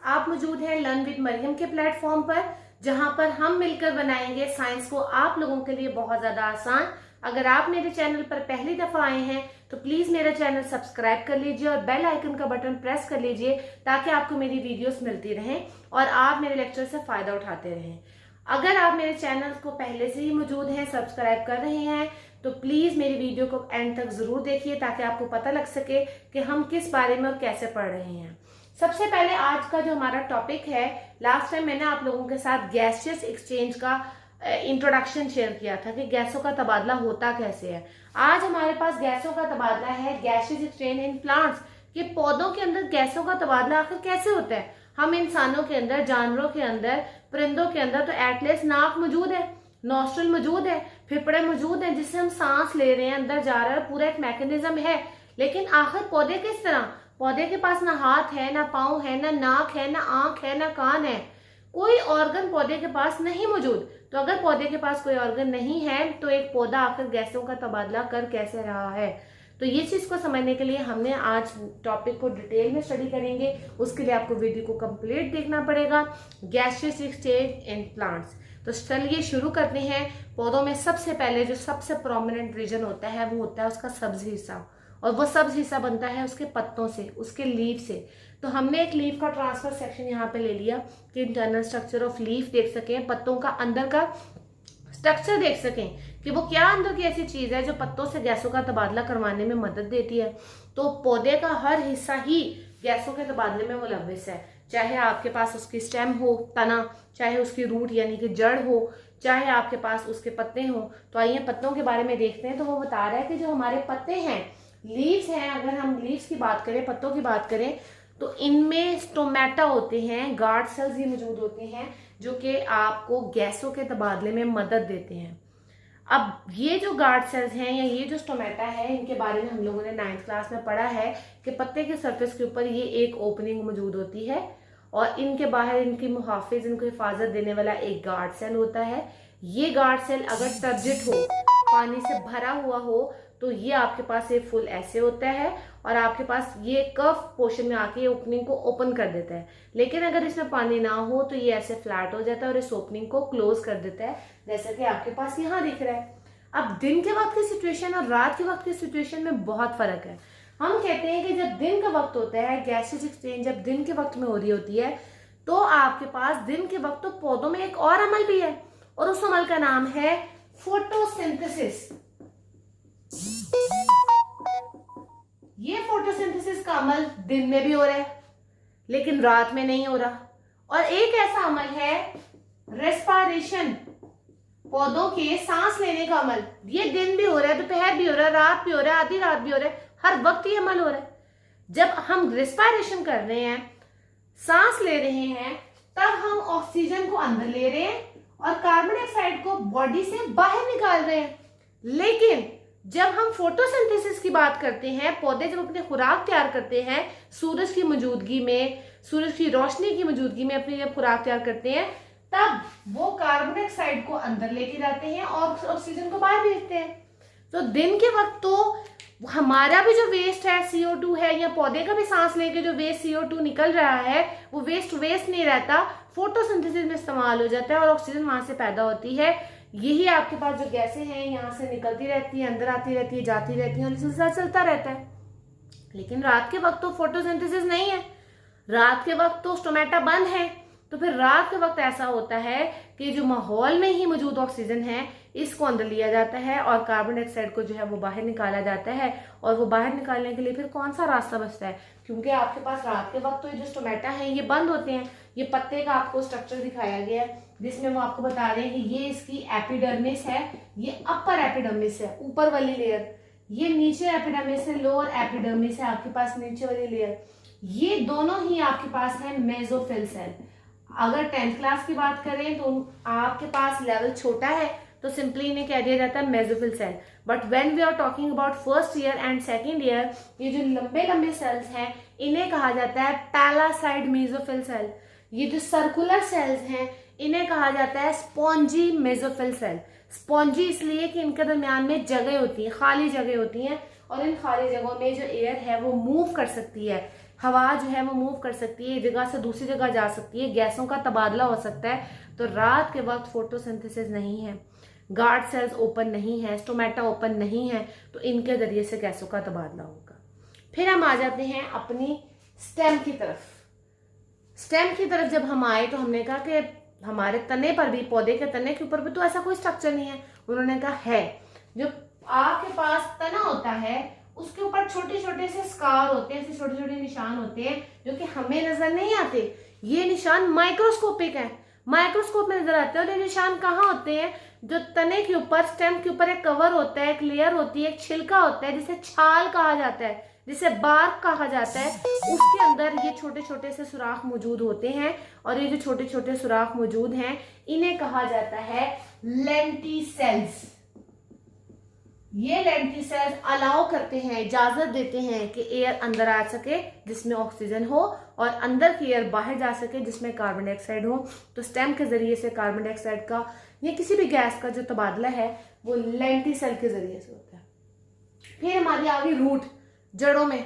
आप मौजूद हैं लर्न विद मरियम के प्लेटफॉर्म पर, जहां पर हम मिलकर बनाएंगे साइंस को आप लोगों के लिए बहुत ज्यादा आसान। अगर आप मेरे चैनल पर पहली दफा आए हैं तो प्लीज मेरा चैनल सब्सक्राइब कर लीजिए और बेल आइकन का बटन प्रेस कर लीजिए ताकि आपको मेरी वीडियोस मिलती रहें और आप मेरे लेक्चर से फायदा उठाते रहें। अगर आप मेरे चैनल को पहले से ही मौजूद हैं, सब्सक्राइब कर रहे हैं, तो प्लीज मेरी वीडियो को एंड तक जरूर देखिए ताकि आपको पता लग सके कि हम किस बारे में और कैसे पढ़ रहे हैं। सबसे पहले आज का जो हमारा टॉपिक है, लास्ट टाइम मैंने आप लोगों के साथ गैसियस एक्सचेंज का इंट्रोडक्शन शेयर किया था कि गैसों का तबादला होता कैसे है। आज हमारे पास गैसों का तबादला है, गैसियस एक्सचेंज इन प्लांट्स, कि पौधों के अंदर गैसों का तबादला आखिर कैसे होता है। हम इंसानों के अंदर, जानवरों के अंदर, परिंदों के अंदर तो एटलीस्ट नाक मौजूद है, नॉस्ट्रल मौजूद है, फेफड़े मौजूद हैं जिससे हम सांस ले रहे हैं, अंदर जा रहा है, पूरा एक मैकेनिज्म है। लेकिन आखिर पौधे किस तरह? पौधे के पास ना हाथ है, ना पाँव है, ना नाक है, ना आंख है, ना कान है, कोई ऑर्गन पौधे के पास नहीं मौजूद। तो अगर पौधे के पास कोई ऑर्गन नहीं है तो एक पौधा आखिर गैसों का तबादला कर कैसे रहा है। तो ये चीज को समझने के लिए हमने आज टॉपिक को डिटेल में स्टडी करेंगे। उसके लिए आपको वीडियो को कंप्लीट देखना पड़ेगा। गैसियस एक्सचेंज इन प्लांट्स, तो चलिए शुरू करते हैं। पौधों में सबसे पहले जो सबसे प्रोमिनेंट रीजन होता है वो होता है उसका सब्ज हिस्सा, और वो सब्ज हिस्सा बनता है उसके पत्तों से, उसके लीफ से। तो हमने एक लीफ का ट्रांसफर सेक्शन यहाँ पे ले लिया कि इंटरनल स्ट्रक्चर ऑफ लीफ देख सकें, पत्तों का अंदर का स्ट्रक्चर देख सकें कि वो क्या अंदर की ऐसी चीज है जो पत्तों से गैसों का तबादला करवाने में मदद देती है। तो पौधे का हर हिस्सा ही गैसों के तबादले में मुलव्विस है, चाहे आपके पास उसकी स्टेम हो, तना, चाहे उसकी रूट यानी कि जड़ हो, चाहे आपके पास उसके पत्ते हो। तो आइए पत्तों के बारे में देखते हैं। तो वो बता रहा है कि जो हमारे पत्ते हैं, लीव्स हैं, अगर हम लीव्स की बात करें, पत्तों की बात करें, तो इनमें स्टोमेटा होते हैं, गार्ड सेल्स ही मौजूद होते हैं जो कि आपको गैसों के तबादले में मदद देते हैं। अब ये जो गार्ड सेल्स हैं या ये जो स्टोमेटा है, इनके बारे में हम लोगों ने 9th क्लास में पढ़ा है कि पत्ते के सरफेस के ऊपर ये एक ओपनिंग मौजूद होती है और इनके बाहर इनकी मुहाफिज, इनको हिफाजत देने वाला एक गार्ड सेल होता है। ये गार्ड सेल अगर टर्जिट हो, पानी से भरा हुआ हो, तो ये आपके पास एक फुल ऐसे होता है और आपके पास ये कर्व पोर्शन में आके ये ओपनिंग को ओपन कर देता है। लेकिन अगर इसमें पानी ना हो तो ये ऐसे फ्लैट हो जाता है और इस ओपनिंग को क्लोज कर देता है, जैसा कि आपके पास यहाँ दिख रहा है। अब दिन के वक्त की सिचुएशन और रात के वक्त की सिचुएशन में बहुत फर्क है। हम कहते हैं कि जब दिन का वक्त होता है, गैसियस एक्सचेंज जब दिन के वक्त में हो रही होती है, तो आपके पास दिन के वक्त तो पौधों में एक और अमल भी है और उस अमल का नाम है फोटोसिंथेसिस। ये फोटोसिंथेसिस का अमल दिन में भी हो रहा है लेकिन रात में नहीं हो रहा। और एक ऐसा अमल है रेस्पिरेशन, पौधों के सांस लेने का अमल। ये दिन भी हो रहा है, दोपहर भी हो रहा है, रात भी हो रहा है, आधी रात भी हो रहा है, हर वक्त ये अमल हो रहा है। जब हम रेस्पिरेशन कर रहे हैं, सांस ले रहे हैं, तब हम ऑक्सीजन को अंदर ले रहे हैं और कार्बन डाइऑक्साइड को बॉडी से बाहर निकाल रहे हैं। लेकिन जब हम फोटोसिंथेसिस की बात करते हैं, पौधे जब अपनी खुराक तैयार करते हैं, सूरज की मौजूदगी में, सूरज की रोशनी की मौजूदगी में अपनी जब खुराक तैयार करते हैं, तब वो कार्बन डाइऑक्साइड को अंदर लेके जाते हैं और ऑक्सीजन को बाहर भेजते हैं। तो दिन के वक्त तो हमारा भी जो वेस्ट है, CO2 है, या पौधे का भी सांस लेके जो वेस्ट CO2 निकल रहा है, वो वेस्ट नहीं रहता, फोटोसिंथेसिस में इस्तेमाल हो जाता है और ऑक्सीजन वहां से पैदा होती है। यही आपके पास जो गैसें हैं यहाँ से निकलती रहती है, अंदर आती रहती है, जाती रहती है और सिलसिला चलता रहता है। लेकिन रात के वक्त तो फोटोसिंथेसिस नहीं है, रात के वक्त तो स्टोमेटा बंद है। तो फिर रात के वक्त ऐसा होता है कि जो माहौल में ही मौजूद ऑक्सीजन है, इसको अंदर लिया जाता है और कार्बन डाइऑक्साइड को जो है वो बाहर निकाला जाता है। और वो बाहर निकालने के लिए फिर कौन सा रास्ता बचता है? क्योंकि आपके पास रात के वक्त तो ये जो स्टोमेटा है ये बंद होते हैं। ये पत्ते का आपको स्ट्रक्चर दिखाया गया है जिसमें वो आपको बता रहे हैं कि ये इसकी एपिडर्मिस है, ये अपर एपिडर्मिस है, ऊपर वाली लेयर, ये नीचे एपिडर्मिस है, लोअर एपिडर्मिस है आपके पास नीचे वाली लेयर। ये दोनों ही आपके पास है मेसोफिल सेल। अगर 10th क्लास की बात करें तो आपके पास लेवल छोटा है तो सिंपली इन्हें कह दिया जाता है mesophyll cell. But when we are talking about first year and second year, ये जो लंबे लंबे सेल्स हैं इन्हें कहा जाता है पैलासाइड मेसोफिल सेल। ये जो सर्कुलर सेल्स हैं इन्हें कहा जाता है स्पॉन्जी मेसोफिल सेल। स्पॉन्जी इसलिए कि इनके दरमियान में जगह होती है, खाली जगह होती हैं, और इन खाली जगहों में जो एयर है वो मूव कर सकती है। हवा जो है वो मूव कर सकती है, एक जगह से दूसरी जगह जा सकती है, गैसों का तबादला हो सकता है। तो रात के वक्त फोटोसिंथेसिस नहीं है, गार्ड सेल्स ओपन नहीं है, स्टोमेटा ओपन नहीं है, तो इनके जरिए से गैसों का तबादला होगा। फिर हम आ जाते हैं अपनी स्टेम की तरफ। स्टेम की तरफ जब हम आए तो हमने कहा कि हमारे तने पर भी, पौधे के तने के ऊपर भी तो ऐसा कोई स्ट्रक्चर नहीं है। उन्होंने कहा है, जो आपके पास तना होता है उसके ऊपर छोटे छोटे से स्कार होते हैं, ऐसे छोटे छोटे निशान होते हैं जो कि हमें नजर नहीं आते। ये निशान माइक्रोस्कोपिक है, माइक्रोस्कोप में नजर आते हैं। और ये निशान कहाँ होते हैं? जो तने के ऊपर, स्टेम के ऊपर एक कवर होता है, एक लेयर होती है, एक छिलका होता है जिसे छाल कहा जाता है, जिसे बार्क कहा जाता है, उसके अंदर ये छोटे छोटे से सुराख मौजूद होते हैं। और ये जो छोटे छोटे सुराख मौजूद हैं इन्हें कहा जाता है लेंटिसेल्स। ये लेंटिसेल्स अलाउ करते हैं, इजाजत देते हैं कि एयर अंदर आ सके जिसमें ऑक्सीजन हो और अंदर की एयर बाहर जा सके जिसमें कार्बन डाइऑक्साइड हो। तो स्टेम के जरिए से कार्बन डाइऑक्साइड का या किसी भी गैस का जो तबादला है वो लेंटिसेल के जरिए से होता है। फिर हमारी आ गई रूट, जड़ों में।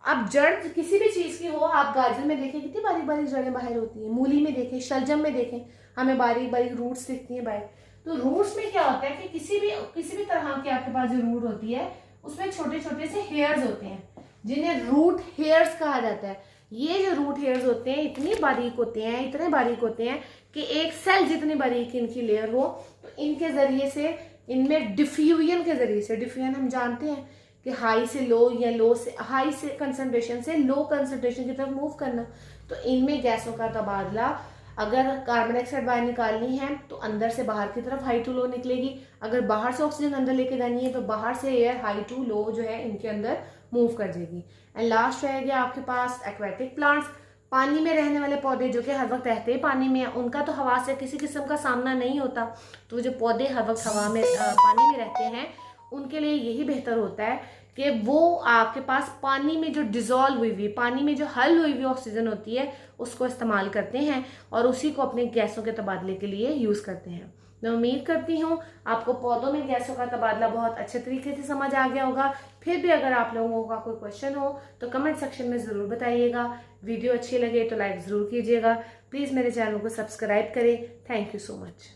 अब जड़ किसी भी चीज की हो, आप गाजर में देखें कितनी बारीक बारीक जड़ें बाहर होती हैं, मूली में देखें, शलजम में देखें, हमें बारीक बारीक रूट्स दिखती हैं बाहर। तो रूट्स में क्या होता है कि किसी भी तरह की आपके पास जो रूट होती है उसमें छोटे छोटे से हेयर्स होते हैं जिन्हें रूट हेयर्स कहा जाता है। ये जो रूट हेयर्स होते हैं इतनी बारीक होते हैं, इतने बारीक होते हैं कि एक सेल जितनी बारीक इनकी लेयर हो, तो इनके जरिए से, इनमें डिफ्यूजन के जरिए से, डिफ्यूजन हम जानते हैं कि हाई से लो या लो से हाई से कंसंट्रेशन से लो कंसंट्रेशन की तरफ मूव करना। तो इनमें गैसों का तबादला, अगर कार्बन डाइऑक्साइड बाहर निकालनी है तो अंदर से बाहर की तरफ हाई टू लो निकलेगी, अगर बाहर से ऑक्सीजन अंदर लेके जानी है तो बाहर से एयर हाई टू लो जो है इनके अंदर मूव कर जाएगी। एंड लास्ट रह गया आपके पास एक्वेटिक प्लांट्स, पानी में रहने वाले पौधे जो कि हर वक्त रहते हैं पानी में, उनका तो हवा से किसी किस्म का सामना नहीं होता। तो जो पौधे हर वक्त हवा में पानी में रहते हैं उनके लिए यही बेहतर होता है कि वो आपके पास पानी में जो डिजोल्व हुई हुई, पानी में जो हल हुई हुई ऑक्सीजन होती है उसको इस्तेमाल करते हैं और उसी को अपने गैसों के तबादले के लिए यूज़ करते हैं। मैं उम्मीद करती हूँ आपको पौधों में गैसों का तबादला बहुत अच्छे तरीके से समझ आ गया होगा। फिर भी अगर आप लोगों का कोई क्वेश्चन हो तो कमेंट सेक्शन में ज़रूर बताइएगा। वीडियो अच्छी लगे तो लाइक ज़रूर कीजिएगा। प्लीज़ मेरे चैनल को सब्सक्राइब करें। Thank you so much.